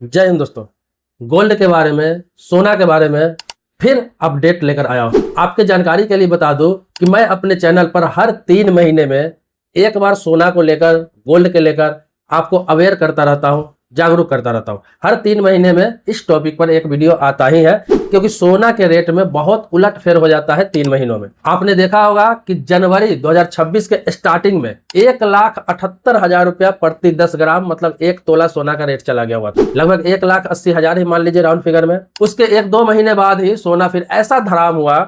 जय हिंद दोस्तों। गोल्ड के बारे में, सोना के बारे में फिर अपडेट लेकर आया हूं। आपके जानकारी के लिए बता दूं कि मैं अपने चैनल पर हर 3 महीने में एक बार सोना को लेकर, गोल्ड के लेकर आपको अवेयर करता रहता हूं, जागरूक करता रहता हूं। हर 3 महीने में इस टॉपिक पर एक वीडियो आता ही है, क्योंकि सोना के रेट में बहुत उलट फेर हो जाता है 3 महीनों में। आपने देखा होगा कि जनवरी 2026 के स्टार्टिंग में 1,78,000 रुपया प्रति 10 ग्राम मतलब 1 तोला सोना का रेट चला गया हुआ था। लगभग 1,80,000 ही मान लीजिए राउंड फिगर में। उसके 1-2 महीने बाद ही सोना फिर ऐसा धराम हुआ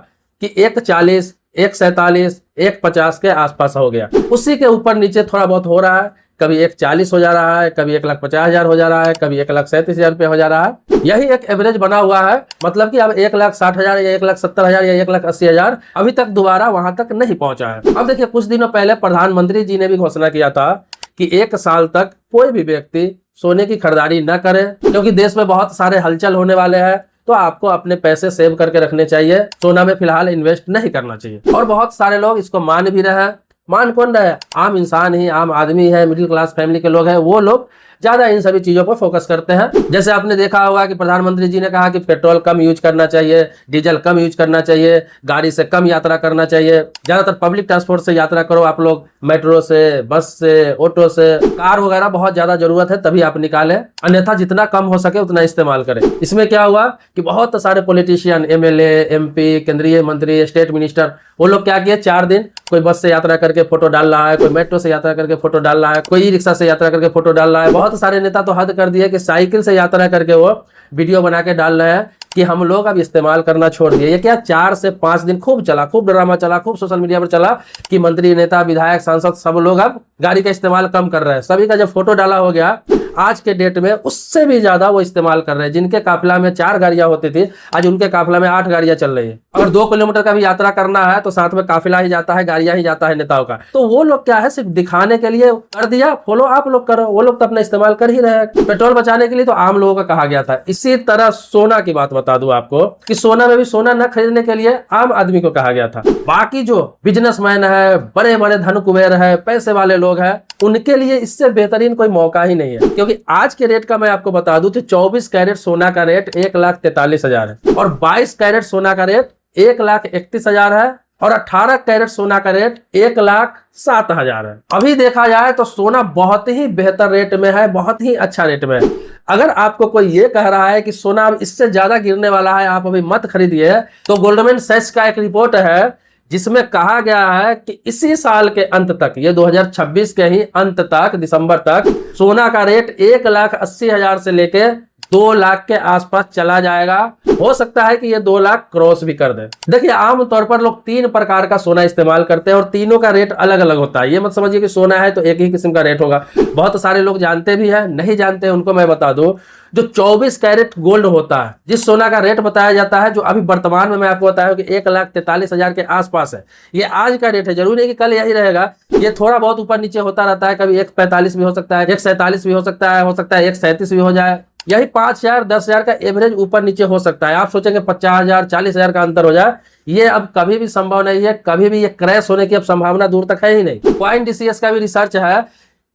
कि 1,40, 1,47, 1,50 के आसपास हो गया। उसी के ऊपर नीचे थोड़ा बहुत हो रहा है, कभी 1,40 हो जा रहा है, कभी 1,50,000 हो जा रहा है, कभी 1,37,000 रुपया हो जा रहा है। यही एक एवरेज बना हुआ है, मतलब कि अब 1,60,000 या 1,70,000 या 1,80,000 अभी तक दोबारा वहां तक नहीं पहुंचा है। अब देखिए, कुछ दिनों पहले प्रधानमंत्री जी ने भी घोषणा किया था कि 1 साल तक कोई भी व्यक्ति सोने की खरीदारी न करे, क्योंकि देश में बहुत सारे हलचल होने वाले हैं। तो आपको अपने पैसे सेव करके रखने चाहिए, सोना में फिलहाल इन्वेस्ट नहीं करना चाहिए। और बहुत सारे लोग इसको मान भी रहे हैं। मान कौन रहे? आम इंसान ही, आम आदमी है, मिडिल क्लास फैमिली के लोग हैं, वो लोग ज्यादा इन सभी चीजों पर फोकस करते हैं। जैसे आपने देखा होगा कि प्रधानमंत्री जी ने कहा कि पेट्रोल कम यूज करना चाहिए, डीजल कम यूज करना चाहिए, गाड़ी से कम यात्रा करना चाहिए, ज्यादातर पब्लिक ट्रांसपोर्ट से यात्रा करो आप लोग, मेट्रो से, बस से, ऑटो से। कार वगैरह बहुत ज्यादा जरूरत है तभी आप निकालें, अन्यथा जितना कम हो सके उतना इस्तेमाल करें। इसमें क्या हुआ कि बहुत सारे पॉलिटिशियन, एमएलए, एमपी, केंद्रीय मंत्री, स्टेट मिनिस्टर, वो लोग क्या किए, 4 दिन कोई बस से यात्रा करके फोटो डाल रहा है, कोई मेट्रो से यात्रा करके फोटो डाल रहा है, कोई ई रिक्शा से यात्रा करके फोटो डाल रहा है। बहुत सारे नेता तो हद कर दिए कि साइकिल से यात्रा करके वो वीडियो बना के डाल रहे हैं कि हम लोग अब इस्तेमाल करना छोड़ दिए। ये क्या 4 से 5 दिन खूब चला, खूब ड्रामा चला, खूब सोशल मीडिया पर चला कि मंत्री, नेता, विधायक, सांसद सब लोग अब गाड़ी का इस्तेमाल कम कर रहे हैं। सभी का जब फोटो डाला हो गया, आज के डेट में उससे भी ज्यादा वो इस्तेमाल कर रहे हैं। जिनके काफिला में 4 गाड़ियां होती थी, आज उनके काफिला में 8 गाड़ियां चल रही है। अगर 2 किलोमीटर का भी यात्रा करना है तो साथ में काफिला ही जाता है, गाड़ियां ही जाता है नेताओं का। तो वो लोग क्या है, सिर्फ दिखाने के लिए कर दिया, फॉलो आप लोग करो, वो लोग तो अपना इस्तेमाल कर ही रहे हैं। पेट्रोल बचाने के लिए तो आम लोगों का कहा गया था। इसी तरह सोना की बात बता दूं आपको कि सोना में भी सोना न खरीदने के लिए आम आदमी को कहा गया था। बाकी जो बिजनेसमैन है, बड़े बड़े धन कुबेर है, पैसे वाले लोग हैं, उनके लिए इससे बेहतरीन कोई मौका ही नहीं है। क्योंकि आज के रेट का मैं आपको बता दूं तो 24 कैरेट सोना का रेट 1,43,000 है, और 22 कैरेट सोना का रेट 1,31,000 है, और 18 कैरेट सोना का रेट 1,07,000 है। अभी देखा जाए तो सोना बहुत ही बेहतर रेट में है, बहुत ही अच्छा रेट में है। अगर आपको कोई ये कह रहा है कि सोना अब इससे ज्यादा गिरने वाला है, आप अभी मत खरीदिए, तो गोल्डमैन सैक्स का एक रिपोर्ट है जिसमें कहा गया है कि इसी साल के अंत तक, ये 2026 के ही अंत तक, दिसंबर तक, सोना का रेट 1,80,000 से लेके 2 लाख के आसपास चला जाएगा। हो सकता है कि ये 2 लाख क्रॉस भी कर दे। देखिए, आमतौर पर लोग 3 प्रकार का सोना इस्तेमाल करते हैं और तीनों का रेट अलग अलग होता है। ये मत समझिए कि सोना है तो एक ही किस्म का रेट होगा। बहुत सारे लोग जानते भी हैं, नहीं जानते उनको मैं बता दूं, जो 24 कैरेट गोल्ड होता है, जिस सोना का रेट बताया जाता है, जो अभी वर्तमान में मैं आपको बताया कि 1,43,000 के आसपास है, ये आज का रेट है। जरूरी नहीं कि कल यही रहेगा, ये थोड़ा बहुत ऊपर नीचे होता रहता है। कभी 1,45 भी हो सकता है, 1,47 भी हो सकता है 1,37 भी हो जाए। यही 5,000, 10,000 का एवरेज ऊपर नीचे हो सकता है। आप सोचेंगे 50,000, 40,000 का अंतर हो जाए, ये अब कभी भी संभव नहीं है। कभी भी ये क्रैश होने की अब संभावना दूर तक है ही नहीं। COINDCS का भी रिसर्च है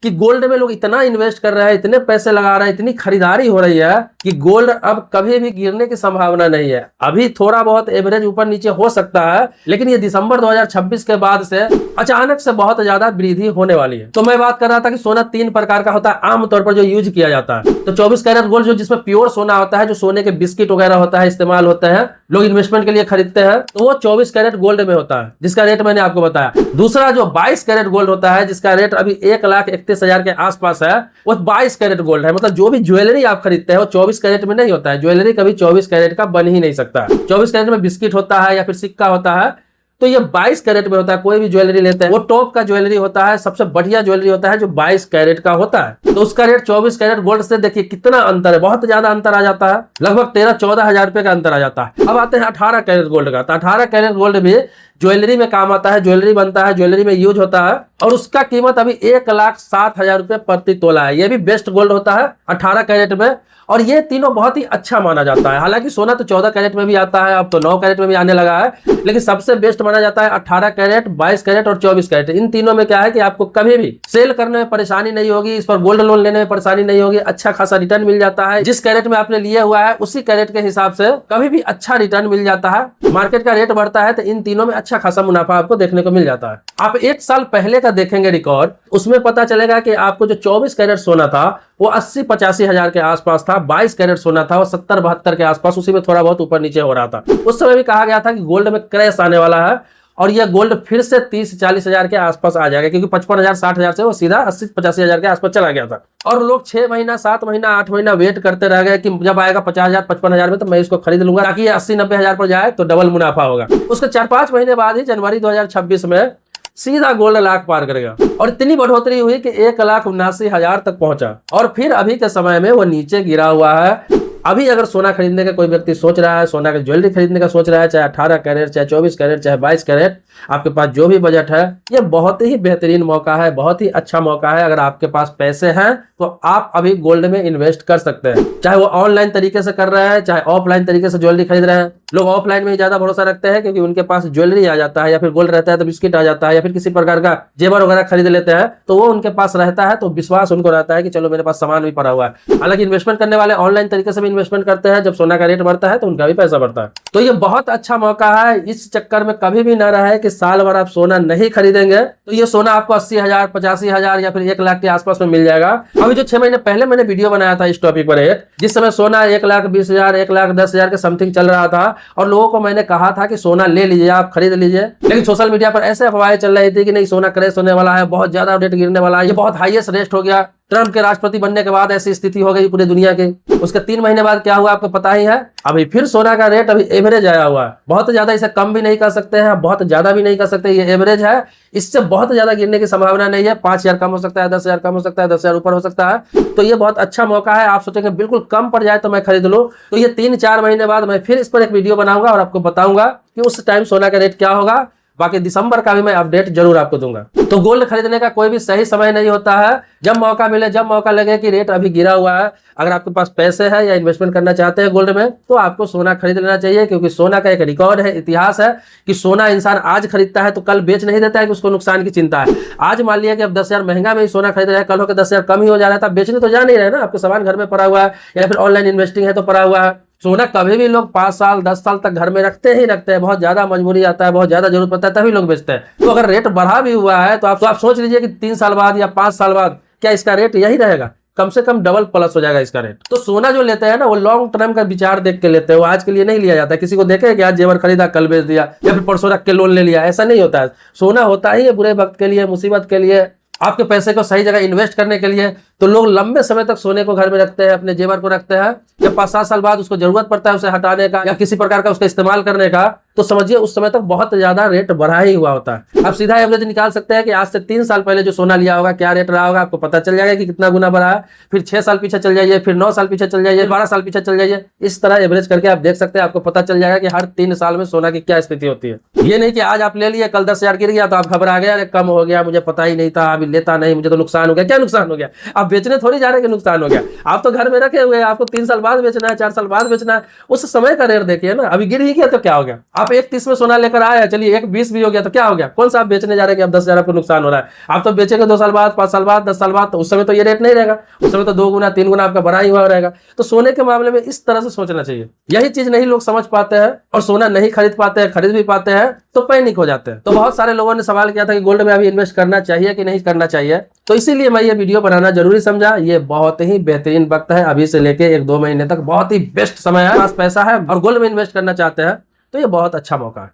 कि गोल्ड में लोग इतना इन्वेस्ट कर रहे हैं, इतने पैसे लगा रहे हैं, इतनी खरीदारी हो रही है कि गोल्ड अब कभी भी गिरने की संभावना नहीं है। अभी थोड़ा बहुत एवरेज ऊपर नीचे हो सकता है, लेकिन ये दिसंबर 2026 के बाद से अचानक से बहुत ज्यादा वृद्धि होने वाली है। तो मैं बात कर रहा था कि सोना 3 प्रकार का होता है आमतौर पर जो यूज किया जाता है। तो 24 कैरेट गोल्ड, जो जिसमें प्योर सोना होता है, जो सोने के बिस्किट वगैरह होता है, इस्तेमाल होते हैं, लोग इन्वेस्टमेंट के लिए खरीदते हैं, तो वो 24 कैरेट गोल्ड में होता है, जिसका रेट मैंने आपको बताया। दूसरा जो 22 कैरेट गोल्ड होता है, जिसका रेट अभी 1,31,000 के आसपास है, वो 22 कैरेट गोल्ड है। मतलब जो भी ज्वेलरी आप खरीदते हैं वो 24 कैरेट में नहीं होता है। ज्वेलरी कभी 24 कैरेट का बन ही नहीं सकता है। 24 कैरेट में बिस्किट होता है या फिर सिक्का होता है, तो ये 22 कैरेट में होता है। कोई भी ज्वेलरी लेते हैं वो टॉप का ज्वेलरी होता है, सबसे बढ़िया ज्वेलरी होता है जो 22 कैरेट का होता है। तो उसका रेट 24 कैरेट गोल्ड से देखिए कितना अंतर है, बहुत ज्यादा अंतर आ जाता है, लगभग 13-14 हजार रुपए का अंतर आ जाता है। अब आते हैं 18 कैरेट गोल्ड का। तो 18 कैरेट गोल्ड भी ज्वेलरी में काम आता है, ज्वेलरी बनता है, ज्वेलरी में यूज होता है, और उसका कीमत अभी 1,07,000 रुपए प्रति तोला है। ये भी बेस्ट गोल्ड होता है 18 कैरेट में, और ये तीनों बहुत ही अच्छा माना जाता है। हालांकि सोना तो 14 कैरेट में भी आता है, अब तो 9 कैरेट में भी आने लगा है, लेकिन सबसे बेस्ट माना जाता है 18 कैरेट, 22 कैरेट और 24 कैरेट। इन तीनों में क्या है कि आपको कभी भी सेल करने में परेशानी नहीं होगी, इस पर गोल्ड लोन लेने में परेशानी नहीं होगी, अच्छा खासा रिटर्न मिल जाता है। जिस कैरेट में आपने लिया हुआ है उसी कैरेट के हिसाब से कभी भी अच्छा रिटर्न मिल जाता है। मार्केट का रेट बढ़ता है तो इन तीनों में अच्छा खासा मुनाफा आपको देखने को मिल जाता है। आप 1 साल पहले का देखेंगे रिकॉर्ड, उसमें पता चलेगा कि आपको जो 24 कैरेट सोना था वो 80-85 हजार के आसपास था, 22 कैरेट सोना था वो 70-72 के आसपास, उसी में थोड़ा बहुत ऊपर नीचे हो रहा था। उस समय भी कहा गया था कि गोल्ड में क्रैश आने वाला है और यह गोल्ड फिर से 30-40 हजार के आसपास आ जाएगा, क्योंकि 55,000-60 हजार से वो सीधा 80-85 हजार के आसपास चला गया था। और लोग 6 महीना, 7 महीना, 8 महीना वेट करते रह गए कि जब आएगा 50,000, 55,000 में तो मैं इसको खरीद लूंगा, ताकि ये 80-90 हजार पर जाए तो डबल मुनाफा होगा। उसके 4-5 महीने बाद ही जनवरी 2026 में सीधा गोल्ड लाख पार करेगा और इतनी बढ़ोतरी हुई कि 1,79,000 तक पहुंचा और फिर अभी के समय में वो नीचे गिरा हुआ है। अभी अगर सोना खरीदने का कोई व्यक्ति सोच रहा है, सोना की ज्वेलरी खरीदने का सोच रहा है, चाहे 18 कैरेट, चाहे 24 कैरेट, चाहे 22 कैरेट, आपके पास जो भी बजट है, ये बहुत ही बेहतरीन मौका है, बहुत ही अच्छा मौका है। अगर आपके पास पैसे हैं तो आप अभी गोल्ड में इन्वेस्ट कर सकते हैं, चाहे वो ऑनलाइन तरीके से कर रहे हैं, चाहे ऑफलाइन तरीके से ज्वेलरी खरीद रहे हैं। लोग ऑफलाइन में ही ज्यादा भरोसा रखते हैं क्योंकि उनके पास ज्वेलरी आ जाता है, या फिर गोल्ड रहता है तो बिस्किट आ जाता है, या फिर किसी प्रकार का जेवर वगैरह खरीद लेते हैं तो वो उनके पास रहता है, तो विश्वास उनको रहता है कि चलो मेरे पास सामान भी पड़ा हुआ है। हालांकि इन्वेस्टमेंट करने वाले ऑनलाइन तरीके से भी इन्वेस्टमेंट करते हैं, जब सोना का रेट बढ़ता है तो उनका भी पैसा बढ़ता है। तो ये बहुत अच्छा मौका है, इस चक्कर में कभी भी ना रहे कि साल भर आप सोना नहीं खरीदेंगे तो ये सोना आपको 80,000, 85,000 या फिर 1 लाख के आसपास में मिल जाएगा। अभी जो 6 महीने पहले मैंने वीडियो बनाया था इस टॉपिक पर, जिस समय सोना 1,20,000, 1,10,000 के समथिंग चल रहा था और लोगों को मैंने कहा था कि सोना ले लीजिए, आप खरीद लीजिए, लेकिन सोशल मीडिया पर ऐसे अफवाहें चल रही थी कि नहीं सोना क्रैश होने वाला है, बहुत ज्यादा रेट गिरने वाला है, ये बहुत हाईएस्ट रेट हो गया। ट्रंप के राष्ट्रपति बनने के बाद ऐसी स्थिति हो गई पूरे दुनिया की। उसके 3 महीने बाद क्या हुआ आपको पता ही है। अभी फिर सोना का रेट अभी एवरेज आया हुआ है, बहुत ज्यादा इसे कम भी नहीं कर सकते हैं, बहुत ज्यादा भी नहीं कर सकते, ये एवरेज है, इससे बहुत ज्यादा गिरने की संभावना नहीं है। 5,000 कम हो सकता है, 10,000 कम हो सकता है, 10,000 ऊपर हो सकता है। तो ये बहुत अच्छा मौका है। आप सोचेंगे बिल्कुल कम पड़ जाए तो मैं खरीद लूं, तो ये 3-4 महीने बाद मैं फिर इस पर एक वीडियो बनाऊंगा और आपको बताऊंगा कि उस टाइम सोना का रेट क्या होगा। बाकी दिसंबर का भी मैं अपडेट जरूर आपको दूंगा। तो गोल्ड खरीदने का कोई भी सही समय नहीं होता है, जब मौका मिले, जब मौका लगे कि रेट अभी गिरा हुआ है, अगर आपके पास पैसे हैं या इन्वेस्टमेंट करना चाहते हैं गोल्ड में, तो आपको सोना खरीद लेना चाहिए। क्योंकि सोना का एक रिकॉर्ड है, इतिहास है कि सोना इंसान आज खरीदता है तो कल बेच नहीं देता है कि उसको नुकसान की चिंता है। आज मान लिया कि अब 10,000 महंगा में ही सोना खरीद रहे हैं, कल होकर 10,000 कम ही हो जा रहा है, तब बेचने तो जा नहीं रहे ना, आपके सामान घर में पड़ा हुआ है या फिर ऑनलाइन इन्वेस्टिंग है तो पड़ा हुआ है। सोना कभी भी लोग 5 साल 10 साल तक घर में रखते ही रखते हैं, बहुत ज्यादा मजबूरी आता है, बहुत ज्यादा जरूरत पड़ता है तभी लोग बेचते हैं। तो अगर रेट बढ़ा भी हुआ है तो आप सोच लीजिए कि 3 साल बाद या 5 साल बाद क्या इसका रेट यही रहेगा, कम से कम डबल प्लस हो जाएगा इसका रेट। तो सोना जो लेते हैं ना वो लॉन्ग टर्म का विचार देख के लेते हैं, वो आज के लिए नहीं लिया जाता है। किसी को देखे कि आज जेवर खरीदा कल बेच दिया या फिर परसों रख के लोन ले लिया, ऐसा नहीं होता है। सोना होता ही है बुरे वक्त के लिए, मुसीबत के लिए, आपके पैसे को सही जगह इन्वेस्ट करने के लिए। तो लोग लंबे समय तक सोने को घर में रखते हैं, अपने जेवर को रखते हैं। जब 5-7 साल बाद उसको जरूरत पड़ता है उसे हटाने का या किसी प्रकार का उसका इस्तेमाल करने का, तो समझिए उस समय तक बहुत ज्यादा रेट बढ़ा ही हुआ होता है। आप सीधा एवरेज निकाल सकते हैं कि आज से 3 साल पहले जो सोना लिया होगा क्या रेट रहा होगा, आपको पता चल जाएगा कि कितना गुना बढ़ा है। फिर 6 साल पीछे चल जाइए, फिर 9 साल पीछे चल जाइए, 12 साल पीछे चल जाइए, इस तरह एवरेज करके आप देख सकते हैं। आपको पता चल जाएगा कि हर 3 साल में सोना की क्या स्थिति होती है। ये नहीं कि आज आप ले लिए कल 10,000 गिर गया तो आप घबरा गया, अरे कम हो गया, मुझे पता ही नहीं था, अभी लेता नहीं, मुझे तो नुकसान हो गया। क्या नुकसान हो गया? आप बेचने थोड़ी जा रहे हैं, नुकसान हो गया। आप तो घर में रखे हुए हैं, आपको 3 साल बाद बेचना है, 4 साल बाद बेचना है, उस समय का रेट देखिए ना। अभी गिर ही गया तो क्या हो गया? आप 1,30 में सोना लेकर आए, चलिए 1,20 भी हो गया तो क्या हो गया? कौन सा आप बेचने जा रहे हैं कि अब 10,000 आपको नुकसान हो रहा है? आप तो बेचेंगे 2 साल बाद, 5 साल बाद, 10 साल बाद, तो उस समय तो ये रेट नहीं रहेगा, उस समय तो 2 गुना 3 गुना आपका बढ़ा ही हुआ रहेगा। तो सोने के मामले में इस तरह से सोचना चाहिए। यही चीज नहीं लोग समझ पाते हैं और सोना नहीं खरीद पाते हैं, खरीद भी पाते हैं तो पैनिक हो जाते हैं। तो बहुत सारे लोगों ने सवाल किया था कि गोल्ड में अभी इन्वेस्ट करना चाहिए कि नहीं करना चाहिए, तो इसीलिए मैं ये वीडियो बनाना जरूरी समझा। ये बहुत ही बेहतरीन वक्त है, अभी से लेके 1-2 महीने तक बहुत ही बेस्ट समय है। पास पैसा है और गोल्ड में इन्वेस्ट करना चाहते हैं तो ये बहुत अच्छा मौका है।